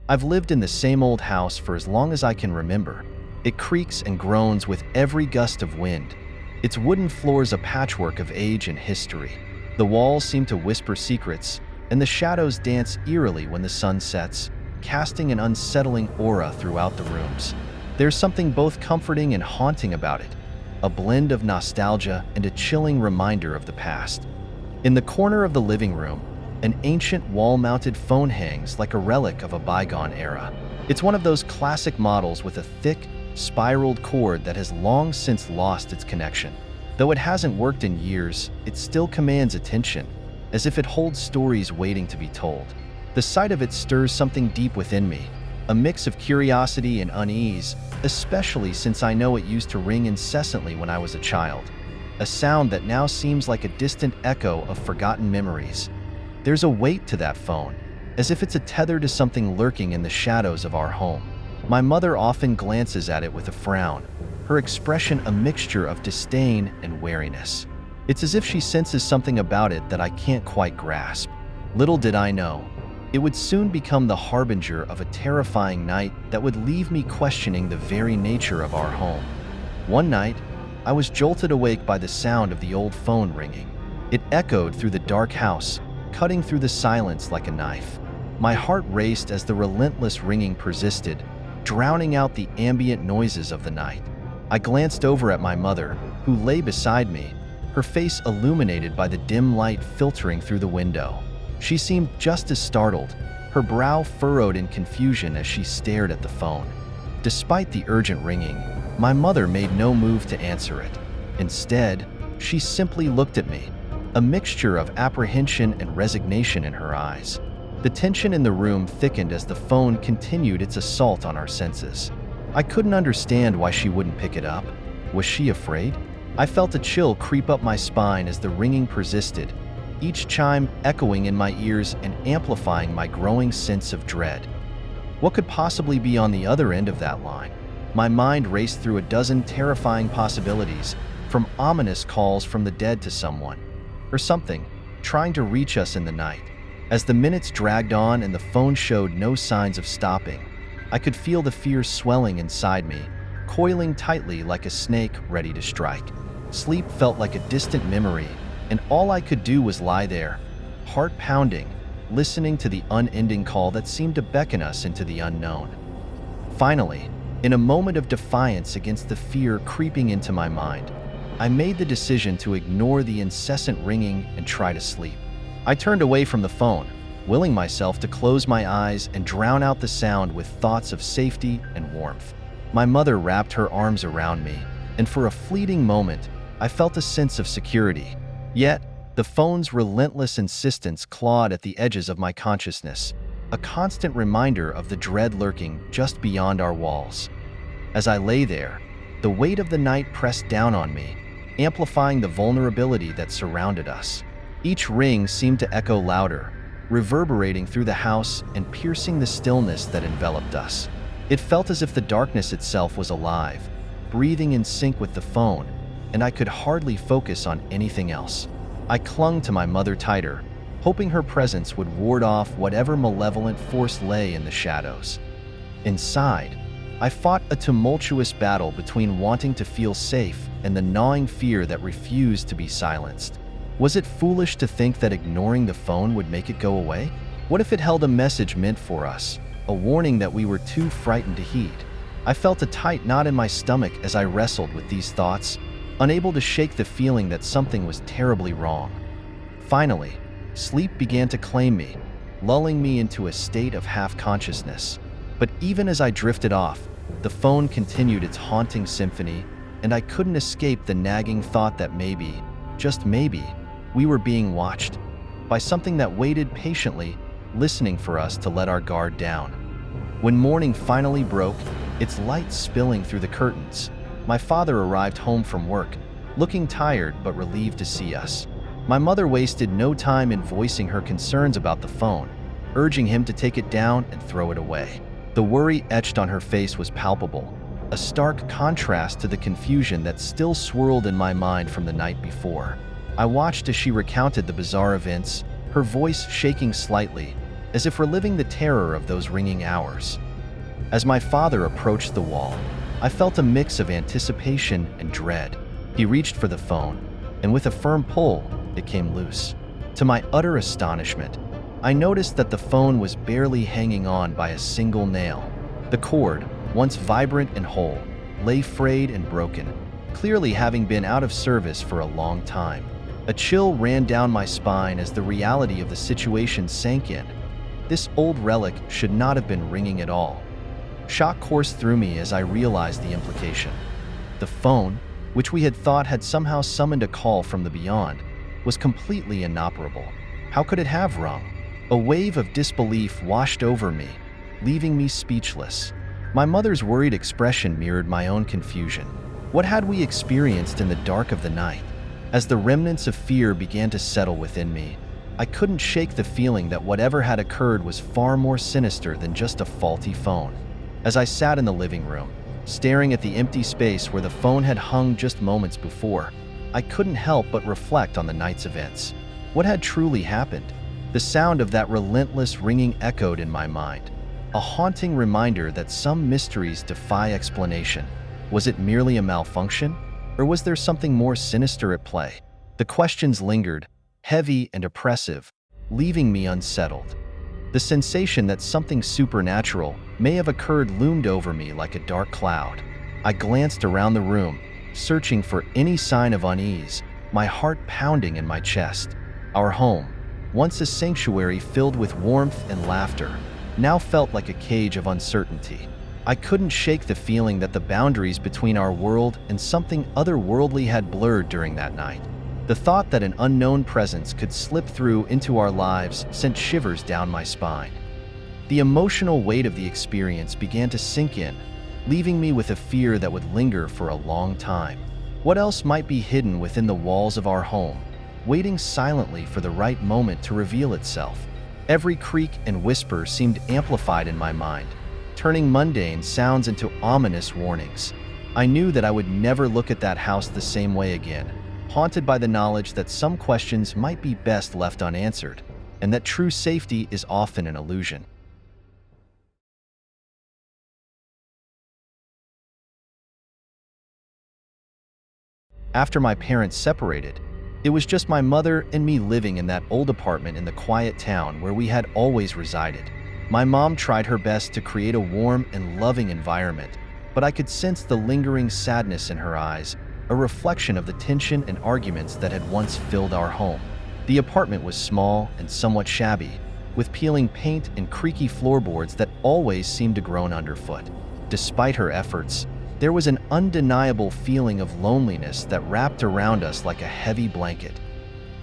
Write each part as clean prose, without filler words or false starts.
I've lived in the same old house for as long as I can remember. It creaks and groans with every gust of wind, its wooden floors a patchwork of age and history. The walls seem to whisper secrets, and the shadows dance eerily when the sun sets, casting an unsettling aura throughout the rooms. There's something both comforting and haunting about it, a blend of nostalgia and a chilling reminder of the past. In the corner of the living room, an ancient wall-mounted phone hangs like a relic of a bygone era. It's one of those classic models with a thick, spiraled cord that has long since lost its connection. Though it hasn't worked in years, it still commands attention, as if it holds stories waiting to be told. The sight of it stirs something deep within me, a mix of curiosity and unease, especially since I know it used to ring incessantly when I was a child, a sound that now seems like a distant echo of forgotten memories. There's a weight to that phone, as if it's a tether to something lurking in the shadows of our home. My mother often glances at it with a frown, her expression a mixture of disdain and wariness. It's as if she senses something about it that I can't quite grasp. Little did I know, it would soon become the harbinger of a terrifying night that would leave me questioning the very nature of our home. One night, I was jolted awake by the sound of the old phone ringing. It echoed through the dark house, cutting through the silence like a knife. My heart raced as the relentless ringing persisted, drowning out the ambient noises of the night. I glanced over at my mother, who lay beside me, her face illuminated by the dim light filtering through the window. She seemed just as startled, her brow furrowed in confusion as she stared at the phone. Despite the urgent ringing, my mother made no move to answer it. Instead, she simply looked at me, a mixture of apprehension and resignation in her eyes. The tension in the room thickened as the phone continued its assault on our senses. I couldn't understand why she wouldn't pick it up. Was she afraid? I felt a chill creep up my spine as the ringing persisted, each chime echoing in my ears and amplifying my growing sense of dread. What could possibly be on the other end of that line? My mind raced through a dozen terrifying possibilities, from ominous calls from the dead to someone, or something, trying to reach us in the night. As the minutes dragged on and the phone showed no signs of stopping, I could feel the fear swelling inside me, coiling tightly like a snake ready to strike. Sleep felt like a distant memory, and all I could do was lie there, heart pounding, listening to the unending call that seemed to beckon us into the unknown. Finally, in a moment of defiance against the fear creeping into my mind, I made the decision to ignore the incessant ringing and try to sleep. I turned away from the phone, willing myself to close my eyes and drown out the sound with thoughts of safety and warmth. My mother wrapped her arms around me, and for a fleeting moment, I felt a sense of security. Yet, the phone's relentless insistence clawed at the edges of my consciousness, a constant reminder of the dread lurking just beyond our walls. As I lay there, the weight of the night pressed down on me, amplifying the vulnerability that surrounded us. Each ring seemed to echo louder, reverberating through the house and piercing the stillness that enveloped us. It felt as if the darkness itself was alive, breathing in sync with the phone, and I could hardly focus on anything else. I clung to my mother tighter, hoping her presence would ward off whatever malevolent force lay in the shadows. Inside, I fought a tumultuous battle between wanting to feel safe and the gnawing fear that refused to be silenced. Was it foolish to think that ignoring the phone would make it go away? What if it held a message meant for us, a warning that we were too frightened to heed? I felt a tight knot in my stomach as I wrestled with these thoughts, unable to shake the feeling that something was terribly wrong. Finally, sleep began to claim me, lulling me into a state of half-consciousness. But even as I drifted off, the phone continued its haunting symphony, and I couldn't escape the nagging thought that maybe, just maybe, we were being watched by something that waited patiently, listening for us to let our guard down. When morning finally broke, its light spilling through the curtains, my father arrived home from work, looking tired but relieved to see us. My mother wasted no time in voicing her concerns about the phone, urging him to take it down and throw it away. The worry etched on her face was palpable, a stark contrast to the confusion that still swirled in my mind from the night before. I watched as she recounted the bizarre events, her voice shaking slightly, as if reliving the terror of those ringing hours. As my father approached the wall, I felt a mix of anticipation and dread. He reached for the phone, and with a firm pull, it came loose. To my utter astonishment, I noticed that the phone was barely hanging on by a single nail. The cord, once vibrant and whole, lay frayed and broken, clearly having been out of service for a long time. A chill ran down my spine as the reality of the situation sank in. This old relic should not have been ringing at all. Shock coursed through me as I realized the implication. The phone, which we had thought had somehow summoned a call from the beyond, was completely inoperable. How could it have rung? A wave of disbelief washed over me, leaving me speechless. My mother's worried expression mirrored my own confusion. What had we experienced in the dark of the night? As the remnants of fear began to settle within me, I couldn't shake the feeling that whatever had occurred was far more sinister than just a faulty phone. As I sat in the living room, staring at the empty space where the phone had hung just moments before, I couldn't help but reflect on the night's events. What had truly happened? The sound of that relentless ringing echoed in my mind, a haunting reminder that some mysteries defy explanation. Was it merely a malfunction, or was there something more sinister at play? The questions lingered, heavy and oppressive, leaving me unsettled. The sensation that something supernatural may have occurred loomed over me like a dark cloud. I glanced around the room, searching for any sign of unease, my heart pounding in my chest. Our home, once a sanctuary filled with warmth and laughter, now felt like a cage of uncertainty. I couldn't shake the feeling that the boundaries between our world and something otherworldly had blurred during that night. The thought that an unknown presence could slip through into our lives sent shivers down my spine. The emotional weight of the experience began to sink in, leaving me with a fear that would linger for a long time. What else might be hidden within the walls of our home, waiting silently for the right moment to reveal itself? Every creak and whisper seemed amplified in my mind, turning mundane sounds into ominous warnings. I knew that I would never look at that house the same way again, haunted by the knowledge that some questions might be best left unanswered, and that true safety is often an illusion. After my parents separated, it was just my mother and me living in that old apartment in the quiet town where we had always resided. My mom tried her best to create a warm and loving environment, but I could sense the lingering sadness in her eyes, a reflection of the tension and arguments that had once filled our home. The apartment was small and somewhat shabby, with peeling paint and creaky floorboards that always seemed to groan underfoot. Despite her efforts, there was an undeniable feeling of loneliness that wrapped around us like a heavy blanket.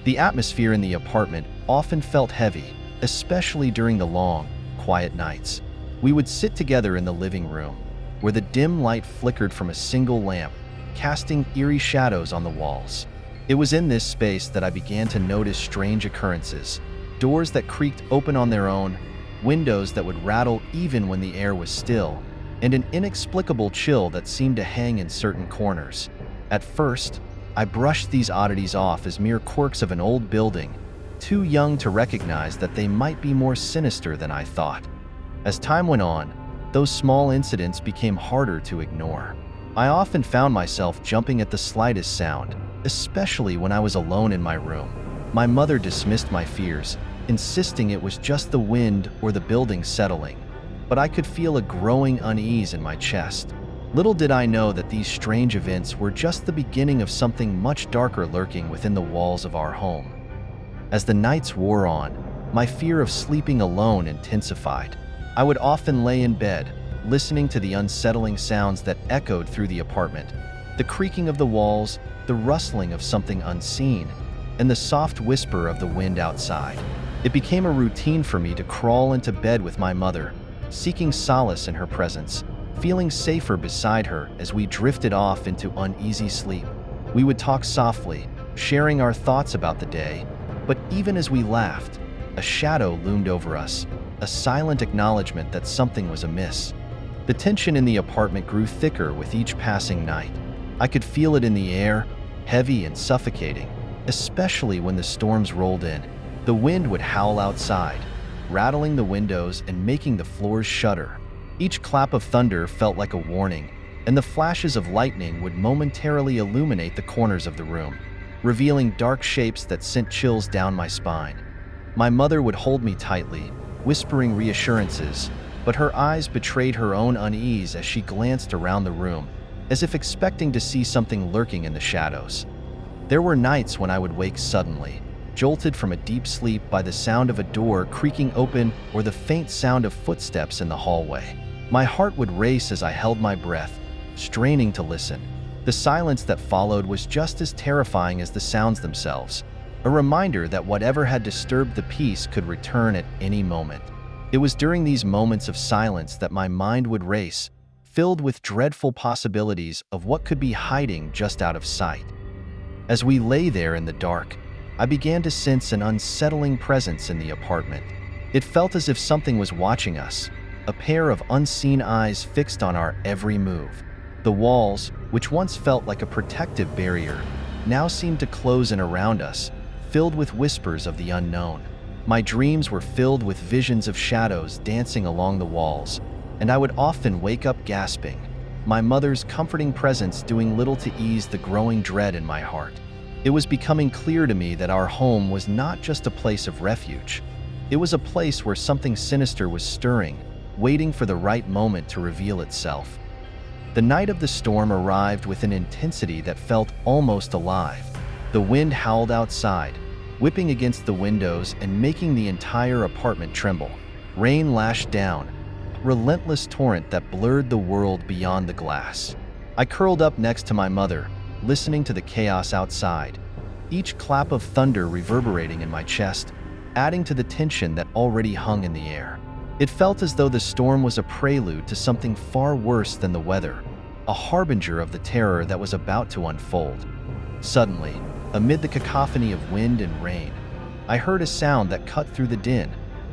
The atmosphere in the apartment often felt heavy, especially during the long, quiet nights. We would sit together in the living room, where the dim light flickered from a single lamp, casting eerie shadows on the walls. It was in this space that I began to notice strange occurrences: doors that creaked open on their own, windows that would rattle even when the air was still, and an inexplicable chill that seemed to hang in certain corners. At first, I brushed these oddities off as mere quirks of an old building, too young to recognize that they might be more sinister than I thought. As time went on, those small incidents became harder to ignore. I often found myself jumping at the slightest sound, especially when I was alone in my room. My mother dismissed my fears, insisting it was just the wind or the building settling, but I could feel a growing unease in my chest. Little did I know that these strange events were just the beginning of something much darker lurking within the walls of our home. As the nights wore on, my fear of sleeping alone intensified. I would often lay in bed, listening to the unsettling sounds that echoed through the apartment, the creaking of the walls, the rustling of something unseen, and the soft whisper of the wind outside. It became a routine for me to crawl into bed with my mother, seeking solace in her presence, feeling safer beside her as we drifted off into uneasy sleep. We would talk softly, sharing our thoughts about the day, but even as we laughed, a shadow loomed over us, a silent acknowledgement that something was amiss. The tension in the apartment grew thicker with each passing night. I could feel it in the air, heavy and suffocating, especially when the storms rolled in. The wind would howl outside, rattling the windows and making the floors shudder. Each clap of thunder felt like a warning, and the flashes of lightning would momentarily illuminate the corners of the room, revealing dark shapes that sent chills down my spine. My mother would hold me tightly, whispering reassurances, but her eyes betrayed her own unease as she glanced around the room, as if expecting to see something lurking in the shadows. There were nights when I would wake suddenly, jolted from a deep sleep by the sound of a door creaking open or the faint sound of footsteps in the hallway. My heart would race as I held my breath, straining to listen. The silence that followed was just as terrifying as the sounds themselves, a reminder that whatever had disturbed the peace could return at any moment. It was during these moments of silence that my mind would race, filled with dreadful possibilities of what could be hiding just out of sight. As we lay there in the dark, I began to sense an unsettling presence in the apartment. It felt as if something was watching us, a pair of unseen eyes fixed on our every move. The walls, which once felt like a protective barrier, now seemed to close in around us, filled with whispers of the unknown. My dreams were filled with visions of shadows dancing along the walls, and I would often wake up gasping, my mother's comforting presence doing little to ease the growing dread in my heart. It was becoming clear to me that our home was not just a place of refuge. It was a place where something sinister was stirring, waiting for the right moment to reveal itself. The night of the storm arrived with an intensity that felt almost alive. The wind howled outside, whipping against the windows and making the entire apartment tremble. Rain lashed down, a relentless torrent that blurred the world beyond the glass. I curled up next to my mother, listening to the chaos outside, each clap of thunder reverberating in my chest, adding to the tension that already hung in the air. It felt as though the storm was a prelude to something far worse than the weather, a harbinger of the terror that was about to unfold. Suddenly, amid the cacophony of wind and rain, I heard a sound that cut through the din,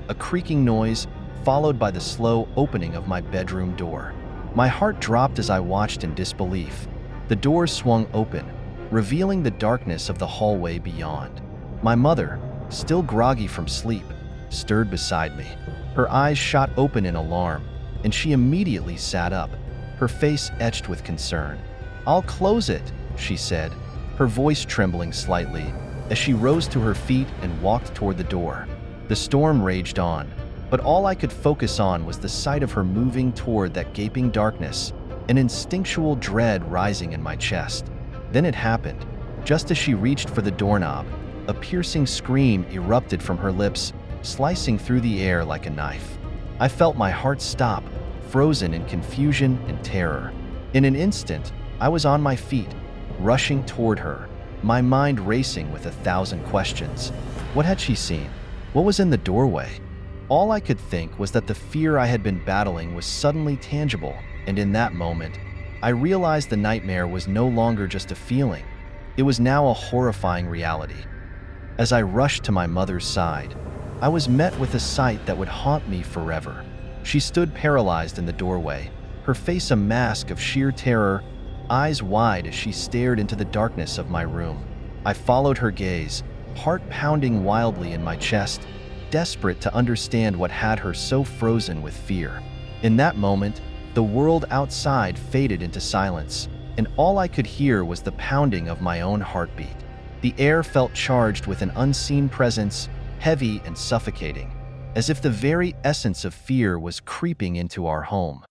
a creaking noise followed by the slow opening of my bedroom door. My heart dropped as I watched in disbelief. The door swung open, revealing the darkness of the hallway beyond. My mother, still groggy from sleep, stirred beside me. Her eyes shot open in alarm, and she immediately sat up, her face etched with concern. "I'll close it," she said, her voice trembling slightly, as she rose to her feet and walked toward the door. The storm raged on, but all I could focus on was the sight of her moving toward that gaping darkness, an instinctual dread rising in my chest. Then it happened. Just as she reached for the doorknob, a piercing scream erupted from her lips, slicing through the air like a knife. I felt my heart stop, frozen in confusion and terror. In an instant, I was on my feet, rushing toward her, my mind racing with 1,000 questions. What had she seen? What was in the doorway? All I could think was that the fear I had been battling was suddenly tangible, and in that moment, I realized the nightmare was no longer just a feeling. It was now a horrifying reality. As I rushed to my mother's side, I was met with a sight that would haunt me forever. She stood paralyzed in the doorway, her face a mask of sheer terror, eyes wide as she stared into the darkness of my room. I followed her gaze, heart pounding wildly in my chest, desperate to understand what had her so frozen with fear. In that moment, the world outside faded into silence, and all I could hear was the pounding of my own heartbeat. The air felt charged with an unseen presence, heavy and suffocating, as if the very essence of fear was creeping into our home.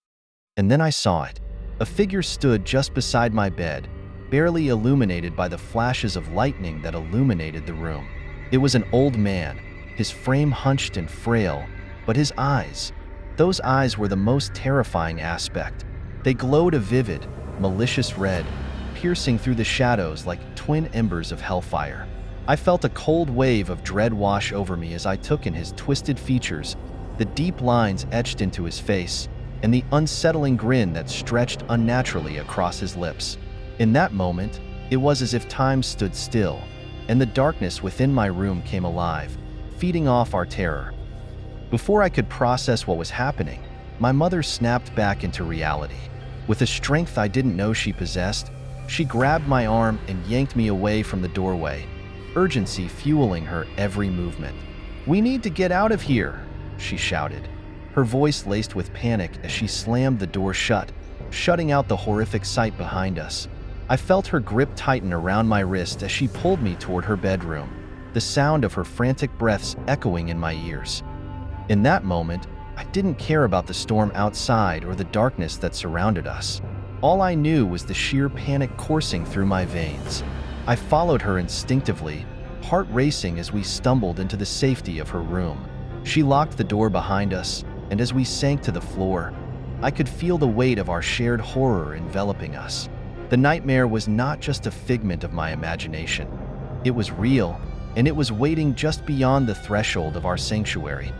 And then I saw it. A figure stood just beside my bed, barely illuminated by the flashes of lightning that illuminated the room. It was an old man, his frame hunched and frail, but his eyes, those eyes were the most terrifying aspect. They glowed a vivid, malicious red, piercing through the shadows like twin embers of hellfire. I felt a cold wave of dread wash over me as I took in his twisted features, the deep lines etched into his face, and the unsettling grin that stretched unnaturally across his lips. In that moment, it was as if time stood still, and the darkness within my room came alive, feeding off our terror. Before I could process what was happening, my mother snapped back into reality. With a strength I didn't know she possessed, she grabbed my arm and yanked me away from the doorway, urgency fueling her every movement. "We need to get out of here," she shouted, her voice laced with panic as she slammed the door shut, shutting out the horrific sight behind us. I felt her grip tighten around my wrist as she pulled me toward her bedroom, the sound of her frantic breaths echoing in my ears. In that moment, I didn't care about the storm outside or the darkness that surrounded us. All I knew was the sheer panic coursing through my veins. I followed her instinctively, heart racing as we stumbled into the safety of her room. She locked the door behind us, and as we sank to the floor, I could feel the weight of our shared horror enveloping us. The nightmare was not just a figment of my imagination. It was real, and it was waiting just beyond the threshold of our sanctuary.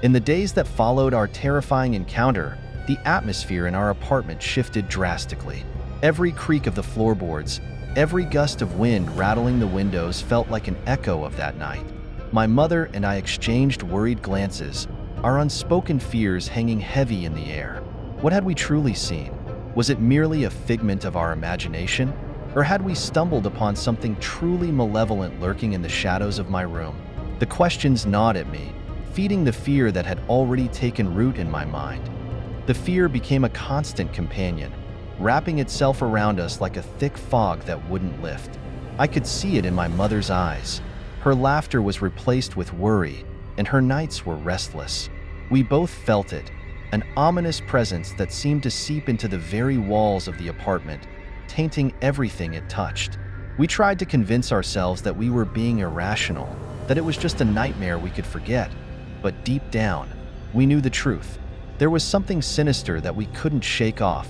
In the days that followed our terrifying encounter, the atmosphere in our apartment shifted drastically. Every creak of the floorboards, every gust of wind rattling the windows felt like an echo of that night. My mother and I exchanged worried glances, our unspoken fears hanging heavy in the air. What had we truly seen? Was it merely a figment of our imagination? Or had we stumbled upon something truly malevolent lurking in the shadows of my room? The questions gnawed at me, feeding the fear that had already taken root in my mind. The fear became a constant companion, wrapping itself around us like a thick fog that wouldn't lift. I could see it in my mother's eyes. Her laughter was replaced with worry, and her nights were restless. We both felt it, an ominous presence that seemed to seep into the very walls of the apartment, tainting everything it touched. We tried to convince ourselves that we were being irrational, that it was just a nightmare we could forget. But deep down, we knew the truth. There was something sinister that we couldn't shake off,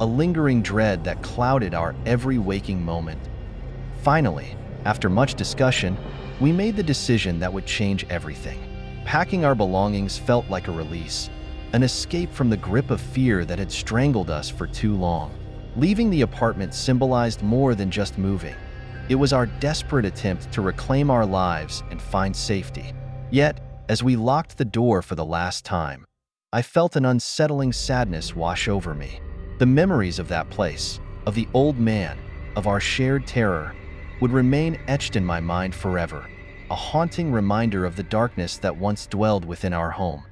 a lingering dread that clouded our every waking moment. Finally, after much discussion, we made the decision that would change everything. Packing our belongings felt like a release, an escape from the grip of fear that had strangled us for too long. Leaving the apartment symbolized more than just moving. It was our desperate attempt to reclaim our lives and find safety. Yet, as we locked the door for the last time, I felt an unsettling sadness wash over me. The memories of that place, of the old man, of our shared terror, would remain etched in my mind forever, a haunting reminder of the darkness that once dwelled within our home.